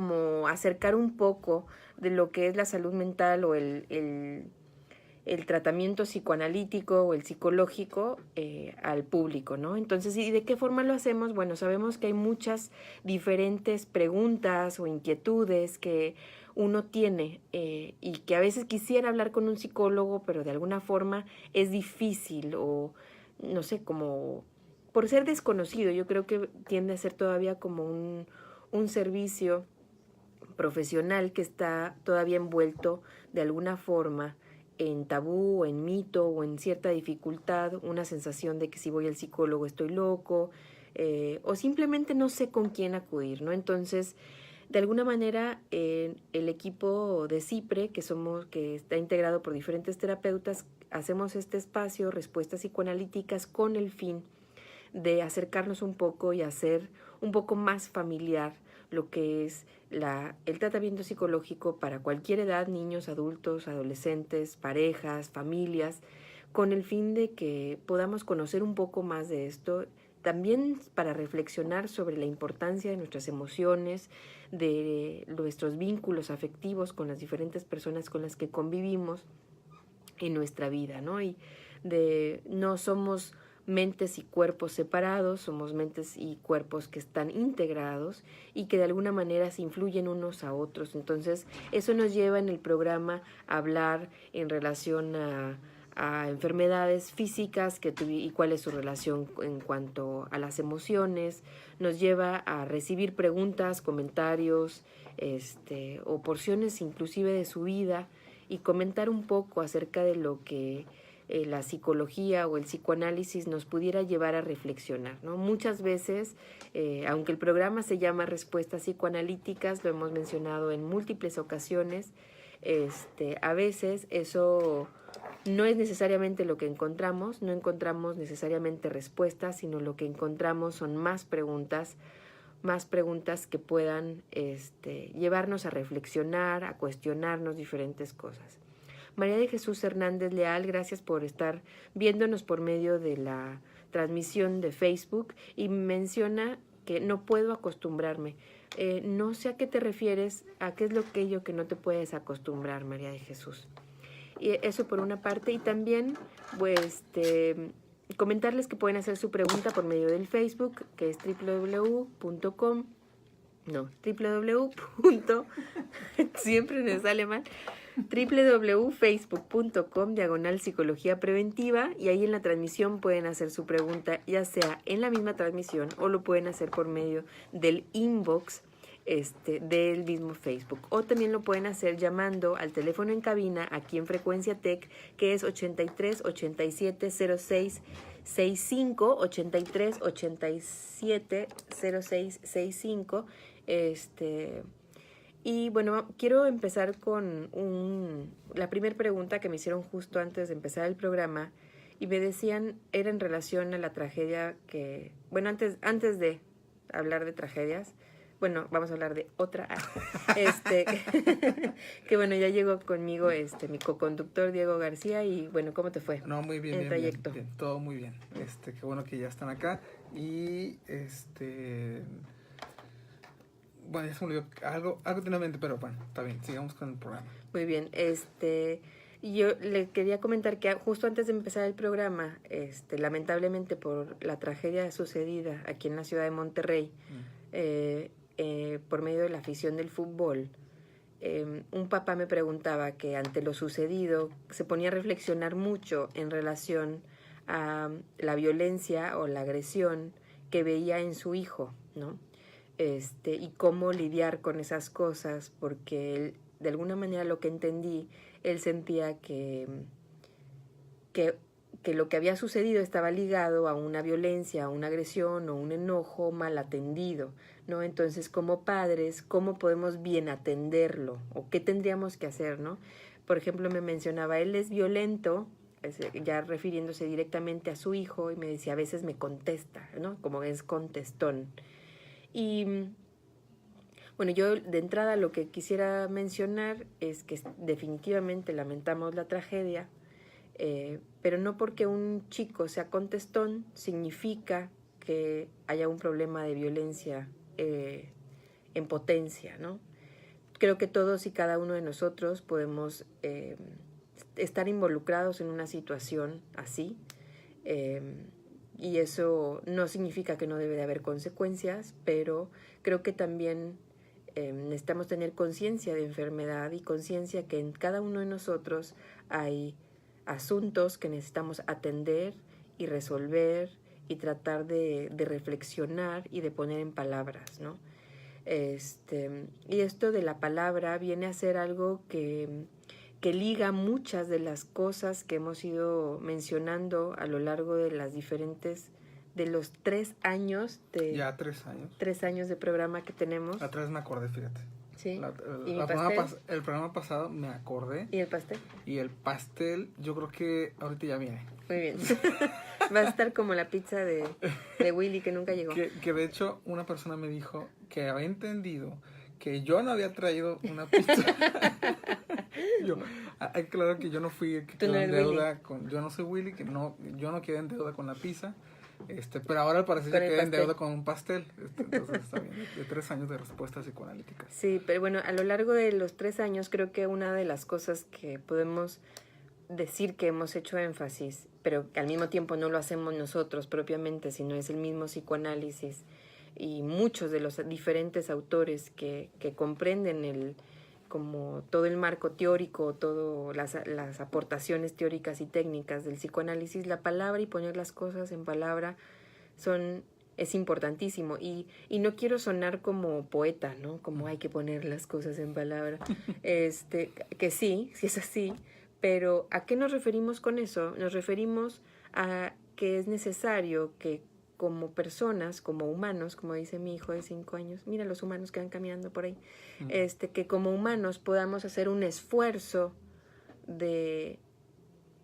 como acercar un poco de lo que es la salud mental o el tratamiento psicoanalítico o el psicológico al público, ¿no? Entonces, ¿y de qué forma lo hacemos? Bueno, sabemos que hay muchas diferentes preguntas o inquietudes que uno tiene y que a veces quisiera hablar con un psicólogo, pero de alguna forma es difícil o, no sé, como por ser desconocido. Yo creo que tiende a ser todavía como un servicio profesional que está todavía envuelto de alguna forma en tabú, o en mito o en cierta dificultad, una sensación de que si voy al psicólogo estoy loco o simplemente no sé con quién acudir, ¿no? Entonces, de alguna manera, el equipo de CIPRE, que está integrado por diferentes terapeutas, hacemos este espacio, respuestas psicoanalíticas, con el fin de acercarnos un poco y hacer un poco más familiar lo que es el tratamiento psicológico para cualquier edad, niños, adultos, adolescentes, parejas, familias, con el fin de que podamos conocer un poco más de esto, también para reflexionar sobre la importancia de nuestras emociones, de nuestros vínculos afectivos con las diferentes personas con las que convivimos en nuestra vida, ¿no? Y no somos mentes y cuerpos separados, somos mentes y cuerpos que están integrados y que de alguna manera se influyen unos a otros. Entonces, eso nos lleva en el programa a hablar en relación a enfermedades físicas y cuál es su relación en cuanto a las emociones. Nos lleva a recibir preguntas, comentarios, o porciones inclusive de su vida, y comentar un poco acerca de lo que la psicología o el psicoanálisis nos pudiera llevar a reflexionar, ¿no? Muchas veces, aunque el programa se llama Respuestas Psicoanalíticas, lo hemos mencionado en múltiples ocasiones, a veces eso no es necesariamente lo que encontramos, no encontramos necesariamente respuestas, sino lo que encontramos son más preguntas que puedan llevarnos a reflexionar, a cuestionarnos diferentes cosas. María de Jesús Hernández Leal, gracias por estar viéndonos por medio de la transmisión de Facebook, y menciona que no puedo acostumbrarme. No sé a qué te refieres, a qué es lo que no te puedes acostumbrar, María de Jesús. Y eso por una parte, y también pues comentarles que pueden hacer su pregunta por medio del Facebook, que es www. Siempre me sale mal, www.facebook.com/psicología preventiva, y ahí en la transmisión pueden hacer su pregunta, ya sea en la misma transmisión o lo pueden hacer por medio del inbox del mismo Facebook, o también lo pueden hacer llamando al teléfono en cabina aquí en Frecuencia Tech, que es 83 87 06 65, 83 87 06 65. Y bueno, quiero empezar con la primera pregunta que me hicieron justo antes de empezar el programa, y me decían, era en relación a la tragedia que, bueno, antes de hablar de tragedias, bueno, vamos a hablar de otra, que bueno, ya llegó conmigo mi coconductor Diego García, y bueno, ¿cómo te fue? No, muy bien, en el trayecto? bien, todo muy bien. Qué bueno que ya están acá. Y bueno, ya se me olvidó algo tenía en mente, pero bueno, está bien, sigamos con el programa. Muy bien, yo le quería comentar que justo antes de empezar el programa, lamentablemente por la tragedia sucedida aquí en la ciudad de Monterrey, por medio de la afición del fútbol, un papá me preguntaba que ante lo sucedido se ponía a reflexionar mucho en relación a la violencia o la agresión que veía en su hijo, ¿no? Y cómo lidiar con esas cosas, porque él, de alguna manera, lo que entendí, él sentía que lo que había sucedido estaba ligado a una violencia, a una agresión o un enojo mal atendido, ¿no? Entonces, como padres, ¿cómo podemos bien atenderlo? ¿O qué tendríamos que hacer, no? Por ejemplo, me mencionaba, él es violento, ya refiriéndose directamente a su hijo, y me decía, a veces me contesta, ¿no? Como es contestón. Y bueno, yo de entrada lo que quisiera mencionar es que definitivamente lamentamos la tragedia, pero no porque un chico sea contestón significa que haya un problema de violencia en potencia, ¿no? creo que todos y cada uno de nosotros podemos estar involucrados en una situación así, y eso no significa que no debe de haber consecuencias, pero creo que también necesitamos tener conciencia de enfermedad y conciencia que en cada uno de nosotros hay asuntos que necesitamos atender y resolver y tratar de reflexionar y de poner en palabras, ¿no? Y esto de la palabra viene a ser algo que liga muchas de las cosas que hemos ido mencionando a lo largo de las diferentes, de los 3 años de... Ya 3 años. 3 años de programa que tenemos. La 3 me acordé, fíjate. Sí. ¿Y El programa pasado me acordé. ¿Y el pastel? Y el pastel, yo creo que ahorita ya viene. Muy bien. Va a estar como la pizza de Willy que nunca llegó. Que de hecho una persona me dijo que había entendido que yo no había traído una pizza. Claro que yo no fui el que quedó en deuda con... Yo no soy Willy, yo no quedé en deuda con la pizza. Pero ahora al parecer ya quedé en deuda con un pastel. Entonces está bien, de 3 años de respuestas psicoanalíticas. Sí, pero bueno, a lo largo de los 3 años creo que una de las cosas que podemos decir que hemos hecho énfasis, pero que al mismo tiempo no lo hacemos nosotros propiamente, sino es el mismo psicoanálisis y muchos de los diferentes autores que comprenden como todo el marco teórico, todas las aportaciones teóricas y técnicas del psicoanálisis, la palabra y poner las cosas en palabra es importantísimo. Y no quiero sonar como poeta, ¿no? Como hay que poner las cosas en palabra. Que sí es así, pero ¿a qué nos referimos con eso? Nos referimos a que es necesario que como personas, como humanos, como dice mi hijo de 5 años, mira los humanos que van caminando por ahí, que como humanos podamos hacer un esfuerzo de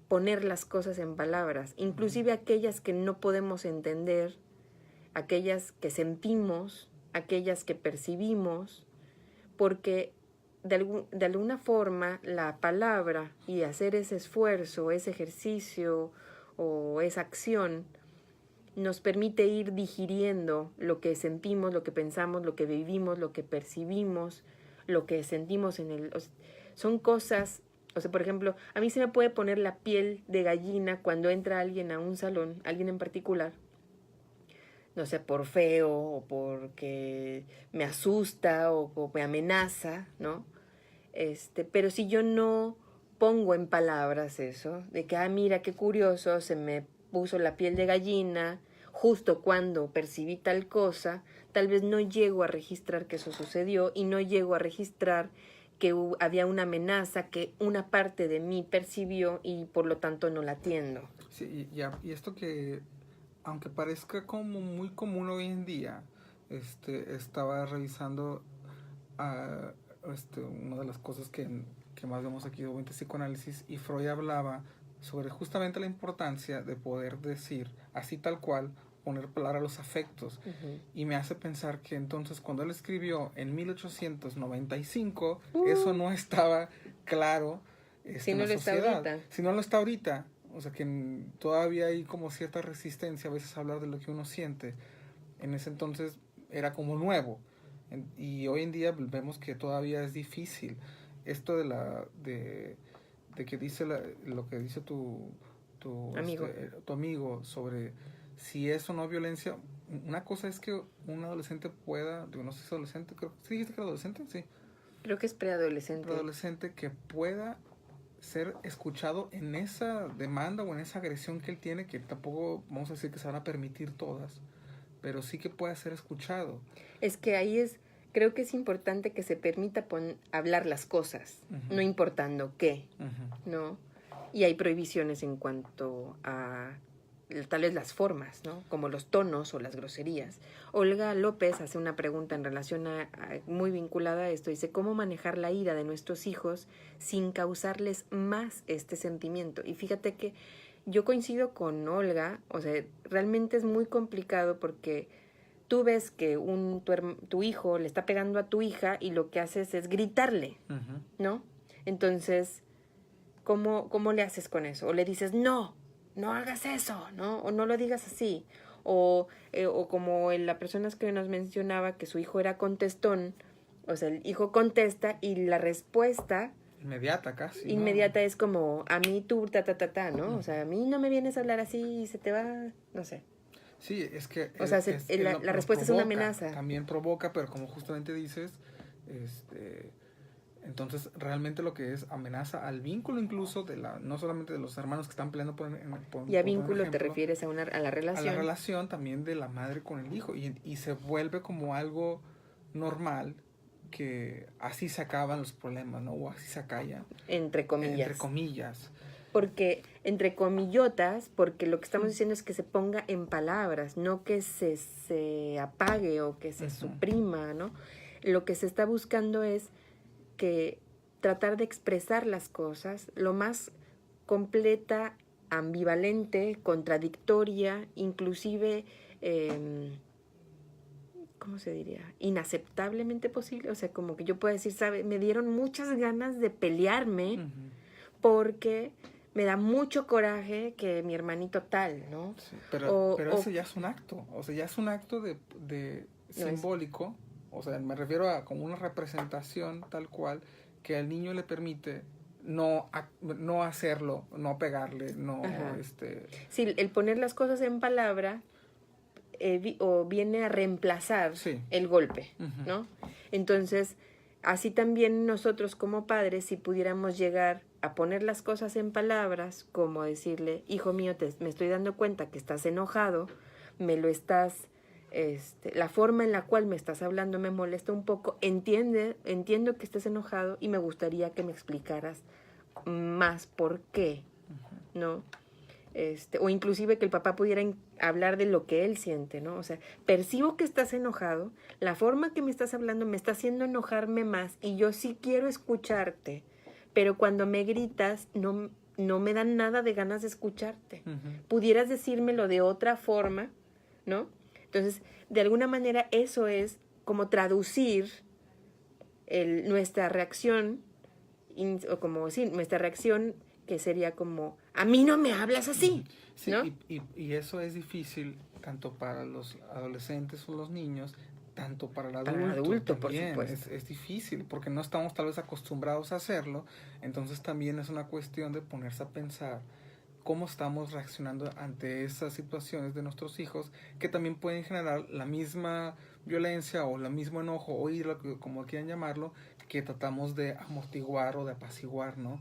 poner las cosas en palabras, inclusive aquellas que no podemos entender, aquellas que sentimos, aquellas que percibimos, porque de alguna forma la palabra y hacer ese esfuerzo, ese ejercicio o esa acción nos permite ir digiriendo lo que sentimos, lo que pensamos, lo que vivimos, lo que percibimos, lo que sentimos son cosas, por ejemplo, a mí se me puede poner la piel de gallina cuando entra alguien a un salón, alguien en particular, no sé, por feo o porque me asusta o me amenaza, ¿no? Pero si yo no pongo en palabras eso, de que, mira, qué curioso, se me puso la piel de gallina justo cuando percibí tal cosa, tal vez no llego a registrar que eso sucedió y no llego a registrar que había una amenaza que una parte de mí percibió y por lo tanto no la atiendo. Sí, y esto que, aunque parezca como muy común hoy en día, estaba revisando una de las cosas que más vemos aquí de psicoanálisis, y Freud hablaba sobre justamente la importancia de poder decir así tal cual, poner palabra a los afectos. Y me hace pensar que entonces cuando él escribió en 1895, eso no estaba claro si no en la lo sociedad. Está ahorita. Si no lo está ahorita. O sea que todavía hay como cierta resistencia a veces a hablar de lo que uno siente. En ese entonces era como nuevo. Y hoy en día vemos que todavía es difícil. Esto de que dice lo que dice tu amigo sobre si es o no violencia. Una cosa es que un adolescente pueda, no sé si es adolescente, ¿sí dijiste que era adolescente? Sí. Creo que es preadolescente. Preadolescente que pueda ser escuchado en esa demanda o en esa agresión que él tiene, que tampoco vamos a decir que se van a permitir todas, pero sí que pueda ser escuchado. Es que ahí creo que es importante que se permita hablar las cosas, no importando qué, ¿no? Y hay prohibiciones en cuanto a tal vez las formas, ¿no? Como los tonos o las groserías. Olga López hace una pregunta en relación muy vinculada a esto. Dice, ¿cómo manejar la ira de nuestros hijos sin causarles más este sentimiento? Y fíjate que yo coincido con Olga, realmente es muy complicado porque tú ves que tu hijo le está pegando a tu hija y lo que haces es gritarle, ¿no? Entonces, ¿cómo le haces con eso? O le dices, no hagas eso, ¿no? O no lo digas así. O como la persona que nos mencionaba que su hijo era contestón, O sea, el hijo contesta y la respuesta Inmediata casi, ¿no? inmediata es como, a mí tú, ¿no? O sea, a mí no me vienes a hablar así y se te va, no sé. Sí, es que O sea, la respuesta es una amenaza. También provoca, pero como justamente dices, entonces realmente lo que es amenaza al vínculo incluso no solamente de los hermanos que están peleando Y a por vínculo ejemplo, te refieres a la relación. a la relación también de la madre con el hijo y se vuelve como algo normal que así se acaban los problemas, ¿no? O así se acallan. Entre comillas. Entre comillas. Porque, entre comillotas, porque lo que estamos diciendo es que se ponga en palabras, no que se apague o que se suprima, ¿no? Lo que se está buscando es que tratar de expresar las cosas lo más completa, ambivalente, contradictoria, inclusive, ¿cómo se diría? Inaceptablemente posible. O sea, como que yo puedo decir, ¿sabe? Me dieron muchas ganas de pelearme porque me da mucho coraje que mi hermanito tal, ¿no? Sí, pero eso ya es un acto, o sea, ya es un acto de simbólico, o sea, me refiero a como una representación tal cual que al niño le permite no hacerlo, no pegarle, no, Sí, el poner las cosas en palabra o viene a reemplazar el golpe, ¿no? Entonces, así también nosotros como padres, si pudiéramos llegar a poner las cosas en palabras, como decirle, hijo mío, me estoy dando cuenta que estás enojado, me lo estás, la forma en la cual me estás hablando me molesta un poco, entiendo que estés enojado y me gustaría que me explicaras más por qué, ¿no? O inclusive que el papá pudiera hablar de lo que él siente, ¿no? O sea, percibo que estás enojado, la forma que me estás hablando me está haciendo enojarme más y yo sí quiero escucharte, pero cuando me gritas no me dan nada de ganas de escucharte. Pudieras decírmelo de otra forma, ¿no? Entonces, de alguna manera eso es como traducir nuestra reacción, o como sí, nuestra reacción que sería como, a mí no me hablas así, sí, ¿no? Y eso es difícil tanto para los adolescentes o los niños, tanto para el adulto también, por supuesto. Es difícil porque no estamos tal vez acostumbrados a hacerlo, entonces también es una cuestión de ponerse a pensar cómo estamos reaccionando ante esas situaciones de nuestros hijos que también pueden generar la misma violencia o el mismo enojo o ira, como quieran llamarlo, que tratamos de amortiguar o de apaciguar, ¿no?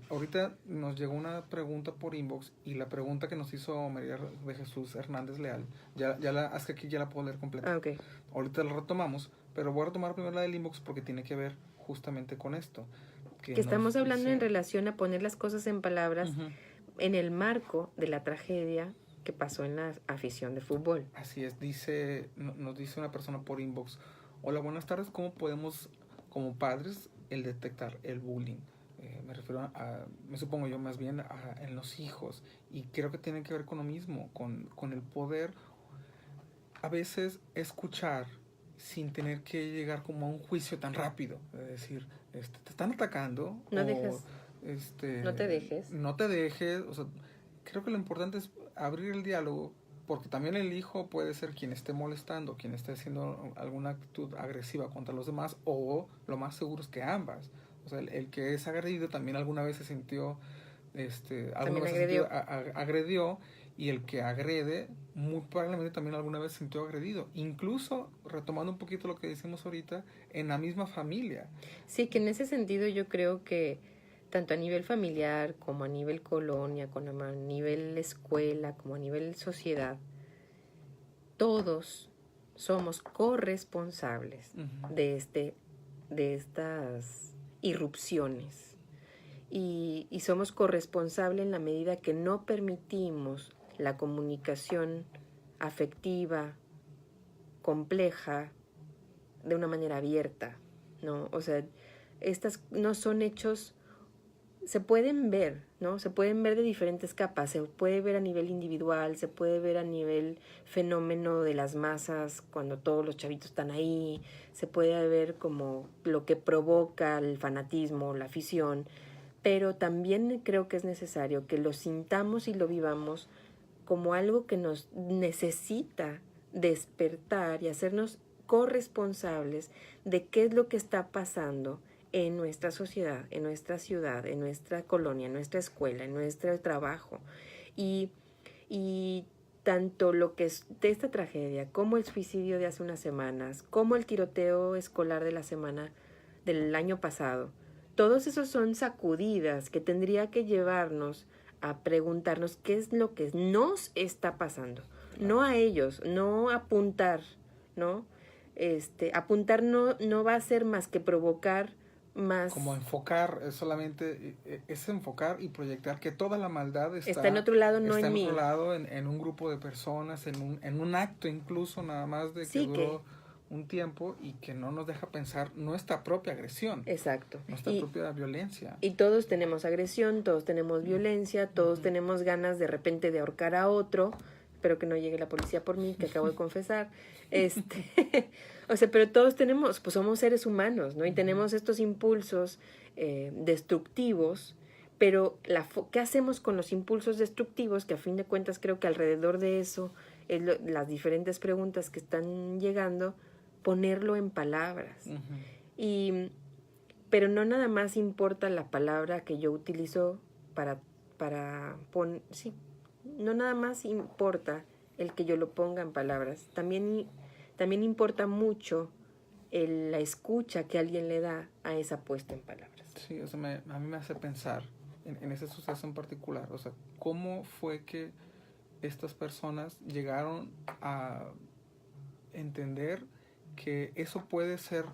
Ahorita nos llegó una pregunta por inbox y la pregunta que nos hizo María de Jesús Hernández Leal, es que aquí ya la puedo leer completa. Okay. Ahorita la retomamos, pero voy a retomar primero la del inbox porque tiene que ver justamente con esto. Que estamos hablando en relación a poner las cosas en palabras en el marco de la tragedia que pasó en la afición de fútbol. Así es, nos dice una persona por inbox, hola, buenas tardes, ¿cómo podemos como padres el detectar el bullying? Me refiero me supongo yo más bien en los hijos, y creo que tiene que ver con lo mismo, con el poder a veces escuchar sin tener que llegar como a un juicio tan rápido, es decir, te están atacando, no te dejes, no te dejes, o sea, creo que lo importante es abrir el diálogo, porque también el hijo puede ser quien esté molestando, quien esté haciendo alguna actitud agresiva contra los demás, o lo más seguro es que ambas. O sea, el que es agredido también alguna vez se sintió, agredió, y el que agrede muy probablemente también alguna vez se sintió agredido. Incluso, retomando un poquito lo que decimos ahorita, en la misma familia. Sí, que en ese sentido yo creo que tanto a nivel familiar como a nivel colonia, como a nivel escuela, como a nivel sociedad, todos somos corresponsables de estas irrupciones y somos corresponsables en la medida que no permitimos la comunicación afectiva, compleja, de una manera abierta, ¿no? O sea, estas no son hechos, se pueden ver, ¿no? Se pueden ver de diferentes capas, se puede ver a nivel individual, se puede ver a nivel fenómeno de las masas, cuando todos los chavitos están ahí, se puede ver como lo que provoca el fanatismo, la afición, pero también creo que es necesario que lo sintamos y lo vivamos como algo que nos necesita despertar y hacernos corresponsables de qué es lo que está pasando en nuestra sociedad, en nuestra ciudad, en nuestra colonia, en nuestra escuela, en nuestro trabajo. Y tanto lo que es de esta tragedia, como el suicidio de hace unas semanas, como el tiroteo escolar de la semana del año pasado, todos esos son sacudidas que tendría que llevarnos a preguntarnos qué es lo que nos está pasando. No a ellos, no apuntar, ¿no? Apuntar no va a ser más que provocar más. Como enfocar, es enfocar y proyectar que toda la maldad está en otro lado, no está en mí. Otro lado, en un grupo de personas, en un acto incluso, nada más de que Sí, duró un tiempo y que no nos deja pensar nuestra propia agresión. Exacto. Nuestra propia violencia. Y todos tenemos agresión, todos tenemos violencia, todos tenemos ganas de repente de ahorcar a otro. Espero que no llegue la policía por mí, que acabo de confesar. O sea, pero todos tenemos, pues somos seres humanos, ¿no? Y tenemos estos impulsos destructivos, pero ¿qué hacemos con los impulsos destructivos? Que a fin de cuentas creo que alrededor de eso, las diferentes preguntas que están llegando, ponerlo en palabras. Pero no nada más importa la palabra que yo utilizo para poner, sí, no nada más importa el que yo lo ponga en palabras, también importa mucho la escucha que alguien le da a esa puesta en palabras. Sí, o sea, a mí me hace pensar en ese suceso en particular, o sea, cómo fue que estas personas llegaron a entender que eso puede ser,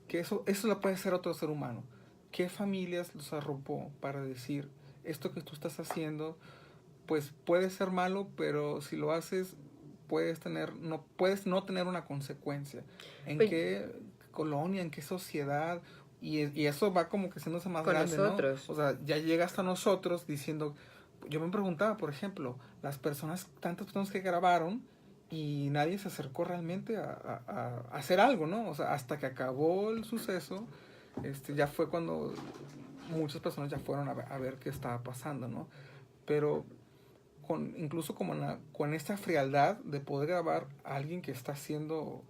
que eso lo puede ser otro ser humano. ¿Qué familias los arropó para decir, esto que tú estás haciendo, pues puede ser malo, pero si lo haces, puedes no tener una consecuencia? ¿En qué colonia, en qué sociedad? Y eso va como que siéndose más grande, nosotros, ¿no? O sea, ya llega hasta nosotros diciendo, yo me preguntaba, por ejemplo, tantas personas que grabaron, y nadie se acercó realmente a hacer algo, ¿no? O sea, hasta que acabó el suceso, ya fue cuando muchas personas ya fueron a ver qué estaba pasando, ¿no? Pero incluso como con esta frialdad de poder grabar a alguien que está siendo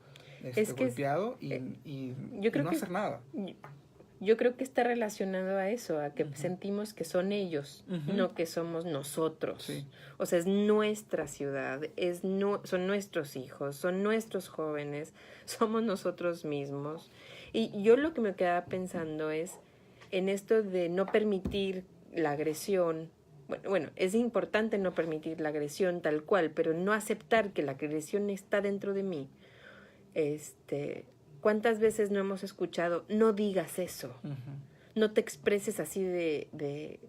golpeado y no hacer nada. Yo creo que está relacionado a eso, a que sentimos que son ellos, no que somos nosotros. Sí. O sea, es nuestra ciudad, son nuestros hijos, son nuestros jóvenes, somos nosotros mismos. Y yo lo que me quedaba pensando es en esto de no permitir la agresión. Bueno, es importante no permitir la agresión tal cual, pero no aceptar que la agresión está dentro de mí. ¿Cuántas veces no hemos escuchado, no digas eso? No te expreses así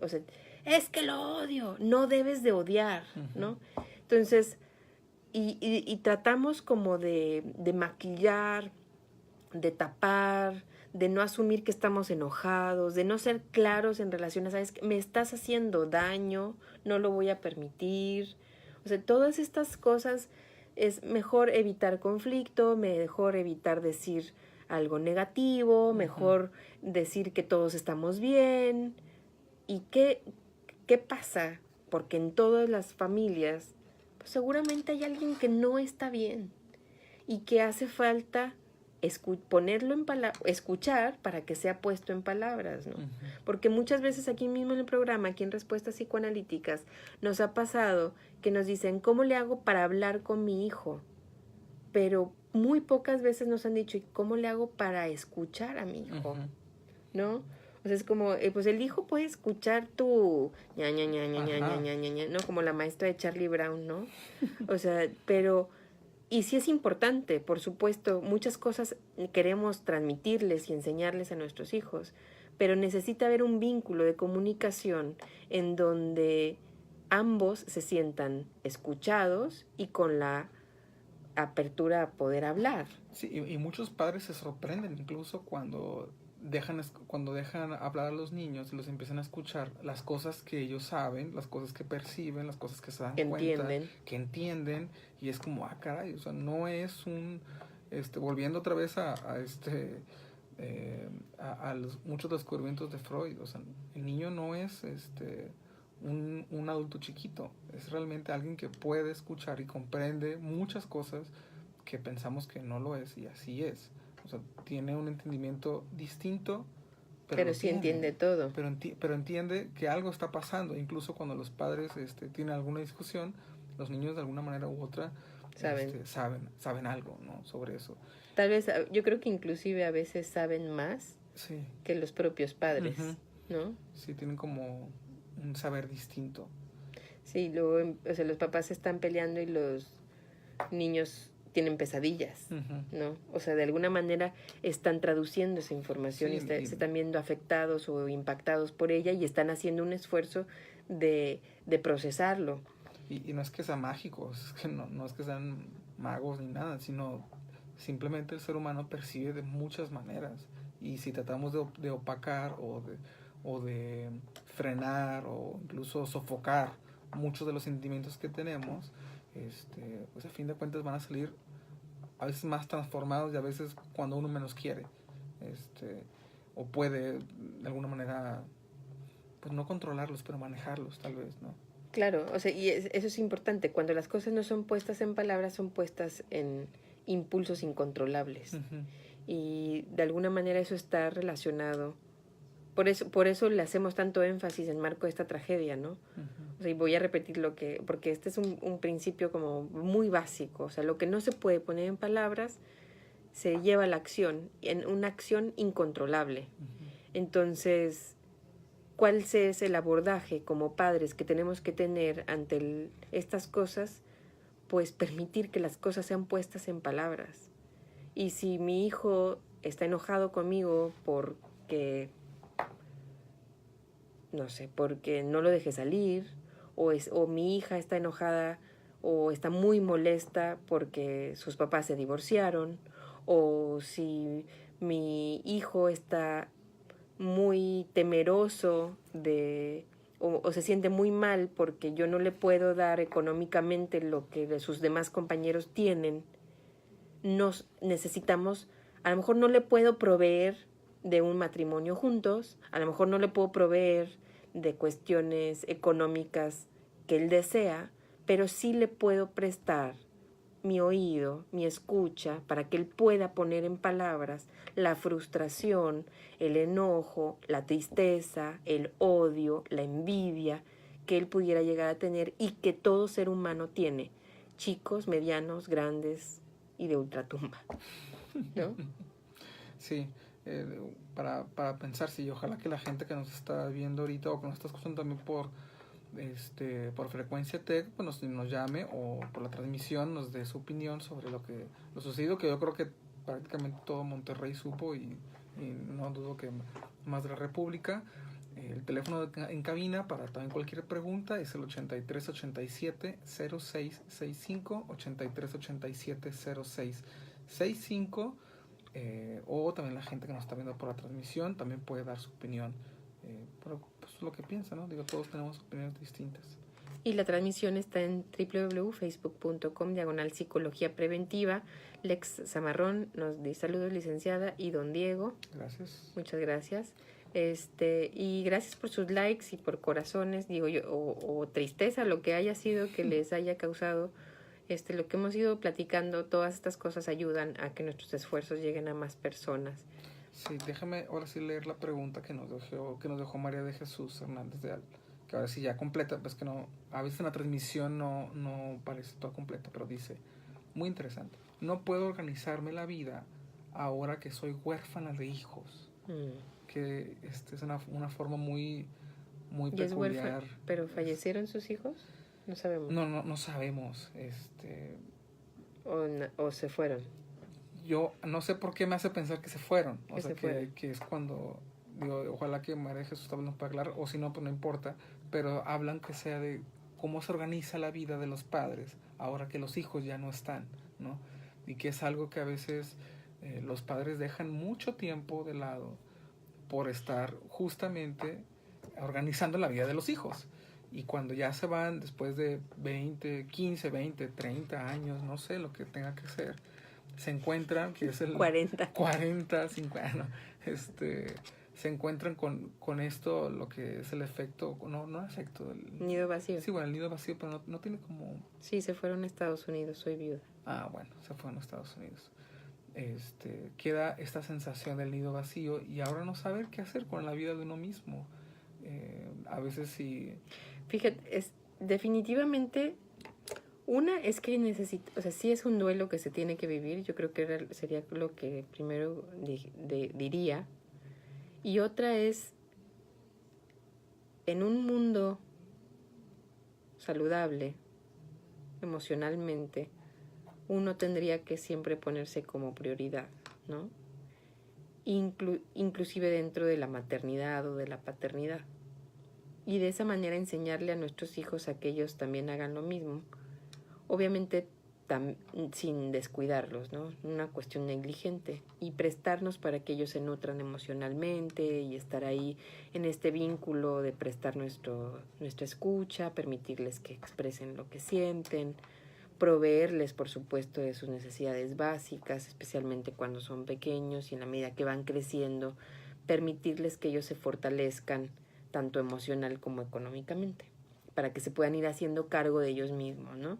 o sea, es que lo odio, no debes de odiar, ¿no? Entonces, y tratamos como de maquillar, de tapar, de no asumir que estamos enojados, de no ser claros en relación a, ¿sabes? Me estás haciendo daño, no lo voy a permitir. O sea, todas estas cosas es mejor evitar conflicto, mejor evitar decir algo negativo, mejor decir que todos estamos bien. ¿Y qué pasa? Porque en todas las familias, pues seguramente hay alguien que no está bien y que hace falta ponerlo en escuchar para que sea puesto en palabras, ¿no? Porque muchas veces aquí mismo en el programa, aquí en Respuestas Psicoanalíticas, nos ha pasado que nos dicen, ¿cómo le hago para hablar con mi hijo? Pero muy pocas veces nos han dicho, ¿y cómo le hago para escuchar a mi hijo? ¿No? O sea, es como, pues el hijo puede escuchar tu ña, ña, ña, ña, ña, ña, ña, ña, ña, ¿no? Como la maestra de Charlie Brown, ¿no? O sea, pero... Y sí es importante, por supuesto, muchas cosas queremos transmitirles y enseñarles a nuestros hijos, pero necesita haber un vínculo de comunicación en donde ambos se sientan escuchados y con la apertura a poder hablar. Sí, y muchos padres se sorprenden incluso cuando dejan hablar a los niños y los empiezan a escuchar las cosas que ellos saben, las cosas que perciben, las cosas que se dan cuenta, que entienden, y es como, caray, o sea, no es volviendo otra vez a muchos descubrimientos de Freud, o sea, el niño no es un adulto chiquito, es realmente alguien que puede escuchar y comprende muchas cosas que pensamos que no lo es y así es. O sea, tiene un entendimiento distinto, pero sí entiende todo. Pero entiende que algo está pasando. Incluso cuando los padres tienen alguna discusión, los niños de alguna manera u otra saben algo, ¿no? Sobre eso. Tal vez, yo creo que inclusive a veces saben más sí. que los propios padres, ¿no? Sí, tienen como un saber distinto. Sí, luego, o sea, los papás se están peleando y los niños tienen pesadillas, ¿no? O sea, de alguna manera están traduciendo esa información y se están viendo afectados o impactados por ella y están haciendo un esfuerzo de procesarlo. Y no es que sea mágico, es que no es que sean magos ni nada, sino simplemente el ser humano percibe de muchas maneras. Y si tratamos de opacar o de frenar o incluso sofocar muchos de los sentimientos que tenemos, pues a fin de cuentas van a salir a veces más transformados y a veces cuando uno menos quiere, o puede de alguna manera, pues no controlarlos, pero manejarlos tal vez, ¿no? Claro, o sea, y eso es importante, cuando las cosas no son puestas en palabras, son puestas en impulsos incontrolables. Y de alguna manera eso está relacionado. Por eso le hacemos tanto énfasis en marco de esta tragedia, ¿no? O sea, y voy a repetir porque este es un principio como muy básico. O sea, lo que no se puede poner en palabras se lleva a la acción, en una acción incontrolable. Entonces, ¿cuál es el abordaje como padres que tenemos que tener ante estas cosas? Pues permitir que las cosas sean puestas en palabras. Y si mi hijo está enojado conmigo porque no lo dejé salir, o mi hija está enojada o está muy molesta porque sus papás se divorciaron, o si mi hijo está muy temeroso o se siente muy mal porque yo no le puedo dar económicamente lo que sus demás compañeros tienen, nos necesitamos, a lo mejor no le puedo proveer de un matrimonio juntos, a lo mejor no le puedo proveer de cuestiones económicas que él desea, pero sí le puedo prestar mi oído, mi escucha, para que él pueda poner en palabras la frustración, el enojo, la tristeza, el odio, la envidia que él pudiera llegar a tener y que todo ser humano tiene, chicos, medianos, grandes y de ultratumba, ¿no? Sí, para pensar, sí, ojalá que la gente que nos está viendo ahorita o que nos está escuchando también por Frecuencia Tech, pues nos llame o por la transmisión nos dé su opinión sobre lo sucedido, que yo creo que prácticamente todo Monterrey supo y no dudo que más de la República. El teléfono en cabina para también cualquier pregunta es el 8387-0665, 8387-0665, o también la gente que nos está viendo por la transmisión también puede dar su opinión. Pero pues lo que piensa, ¿no? Digo, todos tenemos opiniones distintas. Y la transmisión está en www.facebook.com/psicología preventiva. Lex Zamarrón nos dice saludos, licenciada, y don Diego. Gracias. Muchas gracias. Y gracias por sus likes y por corazones, digo yo, o tristeza, lo que haya sido que les haya causado lo que hemos ido platicando. Todas estas cosas ayudan a que nuestros esfuerzos lleguen a más personas. Sí, déjame ahora sí leer la pregunta que nos dejó María de Jesús Hernández de Al, que ahora sí ya completa, pues que no, a veces en la transmisión no parece toda completa, pero dice, muy interesante, no puedo organizarme la vida ahora que soy huérfana de hijos. Que es una forma muy peculiar. ¿Pero fallecieron sus hijos? No sabemos. No sabemos. O se fueron. Yo no sé por qué me hace pensar que se fueron. O sea, que es cuando, digo, ojalá que María Jesús también nos pueda aclarar, o si no, pues no importa, pero hablan que sea de cómo se organiza la vida de los padres ahora que los hijos ya no están, ¿no? Y que es algo que a veces los padres dejan mucho tiempo de lado por estar justamente organizando la vida de los hijos. Y cuando ya se van, después de 15, 20, 30 años, no sé lo que tenga que ser, se encuentran, que es el 40, 50, se encuentran con esto, lo que es el efecto, no efecto del nido vacío. Sí, bueno, el nido vacío, pero no tiene como... Sí, se fueron a Estados Unidos, soy viuda. Ah, bueno, se fue a los Estados Unidos. Queda esta sensación del nido vacío y ahora no saber qué hacer con la vida de uno mismo. A veces sí. Fíjate, definitivamente, una es que necesita, o sea, sí es un duelo que se tiene que vivir, yo creo que sería lo que primero diría. Y otra es, en un mundo saludable, emocionalmente, uno tendría que siempre ponerse como prioridad, ¿no? Inclusive dentro de la maternidad o de la paternidad. Y de esa manera enseñarle a nuestros hijos a que ellos también hagan lo mismo. Obviamente sin descuidarlos, ¿no? Una cuestión negligente. Y prestarnos para que ellos se nutran emocionalmente y estar ahí en este vínculo de prestar nuestra escucha, permitirles que expresen lo que sienten, proveerles, por supuesto, de sus necesidades básicas, especialmente cuando son pequeños y en la medida que van creciendo, permitirles que ellos se fortalezcan tanto emocional como económicamente, para que se puedan ir haciendo cargo de ellos mismos, ¿no?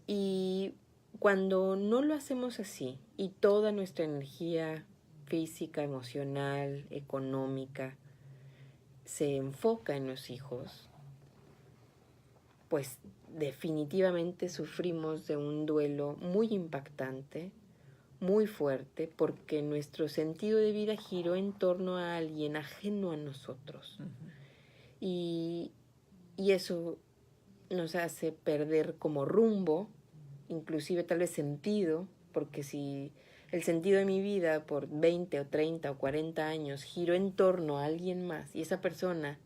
Y cuando no lo hacemos así y toda nuestra energía física, emocional, económica se enfoca en los hijos, pues definitivamente sufrimos de un duelo muy impactante, muy fuerte, porque nuestro sentido de vida giró en torno a alguien ajeno a nosotros. Uh-huh. Y eso nos hace perder como rumbo, inclusive tal vez sentido, porque si el sentido de mi vida por 20 o 30 o 40 años giró en torno a alguien más y esa persona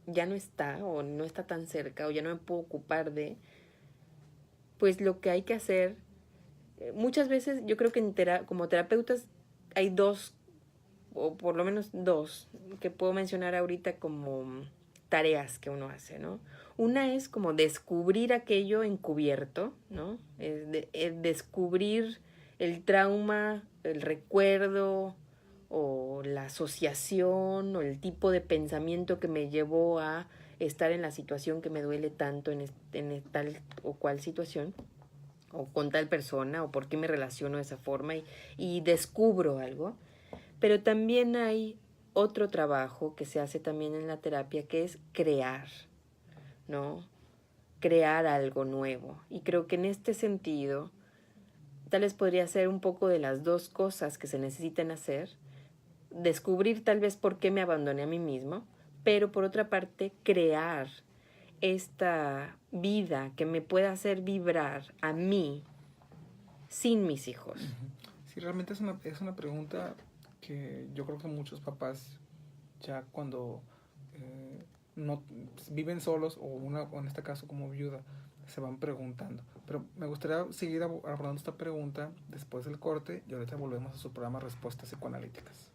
ya no está o no está tan cerca o ya no me puedo ocupar de, pues lo que hay que hacer, muchas veces yo creo que como terapeutas hay dos, o por lo menos dos, que puedo mencionar ahorita como tareas que uno hace, ¿no? Una es como descubrir aquello encubierto, ¿no? Descubrir el trauma, el recuerdo o la asociación o el tipo de pensamiento que me llevó a estar en la situación que me duele tanto en tal o cual situación o con tal persona o por qué me relaciono de esa forma y descubro algo. Pero también hay otro trabajo que se hace también en la terapia que es crear, ¿no? Crear algo nuevo. Y creo que en este sentido, tal vez podría ser un poco de las dos cosas que se necesitan hacer. Descubrir tal vez por qué me abandoné a mí mismo, pero por otra parte, crear esta vida que me pueda hacer vibrar a mí sin mis hijos. Sí, realmente es una pregunta que yo creo que muchos papás ya cuando no viven solos o en este caso como viuda se van preguntando. Pero me gustaría seguir abordando esta pregunta después del corte y ahorita volvemos a su programa Respuestas Psicoanalíticas.